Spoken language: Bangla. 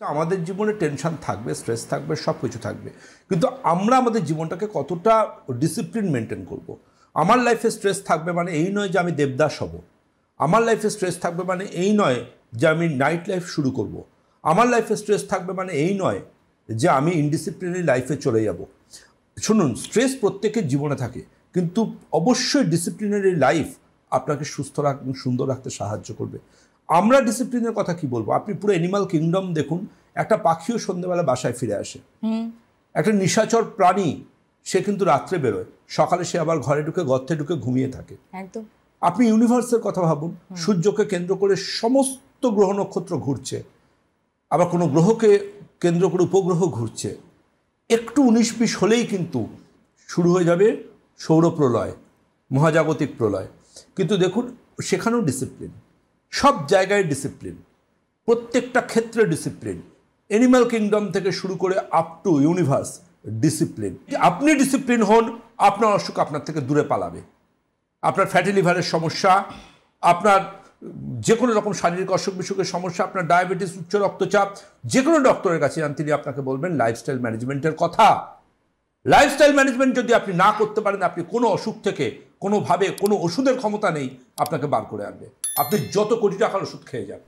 আমাদের জীবনে টেনশন থাকবে, স্ট্রেস থাকবে, সব কিছু থাকবে, কিন্তু আমরা আমাদের জীবনটাকে কতটা ডিসিপ্লিন মেনটেন করব। আমার লাইফে স্ট্রেস থাকবে মানে এই নয় যে আমি দেবদাস হব। আমার লাইফে স্ট্রেস থাকবে মানে এই নয় যে আমি নাইট লাইফ শুরু করব। আমার লাইফে স্ট্রেস থাকবে মানে এই নয় যে আমি ইনডিসিপ্লিনারি লাইফে চলে যাব। শুনুন, স্ট্রেস প্রত্যেকের জীবনে থাকে, কিন্তু অবশ্যই ডিসিপ্লিনারি লাইফ আপনাকে সুস্থ রাখতে, সুন্দর রাখতে সাহায্য করবে। আমরা ডিসিপ্লিনের কথা কি বলবো, আপনি পুরো অ্যানিমাল কিংডম দেখুন, একটা পাখিও সন্ধ্যেবেলা বাসায় ফিরে আসে। একটা নিশাচর প্রাণী সে কিন্তু রাত্রে বেরোয়, সকালে সে আবার ঘরে ঢুকে গর্তে ঢুকে ঘুমিয়ে থাকে। একদম। আপনি ইউনিভার্সের কথা ভাবুন, সূর্যকে কেন্দ্র করে সমস্ত গ্রহ নক্ষত্র ঘুরছে, আবার কোনো গ্রহকে কেন্দ্র করে উপগ্রহ ঘুরছে। একটু 19-20 হলেই কিন্তু শুরু হয়ে যাবে সৌরপ্রলয়, মহাজাগতিক প্রলয়। কিন্তু দেখুন, সেখানেও ডিসিপ্লিন, সব জায়গায় ডিসিপ্লিন, প্রত্যেকটা ক্ষেত্রে ডিসিপ্লিন, অ্যানিম্যাল কিংডম থেকে শুরু করে আপ টু ইউনিভার্স ডিসিপ্লিন। আপনি ডিসিপ্লিন হন, আপনার অসুখ আপনার থেকে দূরে পালাবে। আপনার ফ্যাটি লিভারের সমস্যা, আপনার যে কোনো রকম শারীরিক অসুখ বিসুখের সমস্যা, আপনার ডায়াবেটিস, উচ্চ রক্তচাপ, যে কোনো ডক্টরের কাছে যান, তিনি আপনাকে বলবেন লাইফস্টাইল ম্যানেজমেন্টের কথা। লাইফস্টাইল ম্যানেজমেন্ট যদি আপনি না করতে পারেন, আপনি কোনো অসুখ থেকে কোনোভাবে, কোনো ওষুধের ক্ষমতা নেই আপনাকে বার করে আনবে। আপনি যত কোটি টাকার ওষুধ খেয়ে যান।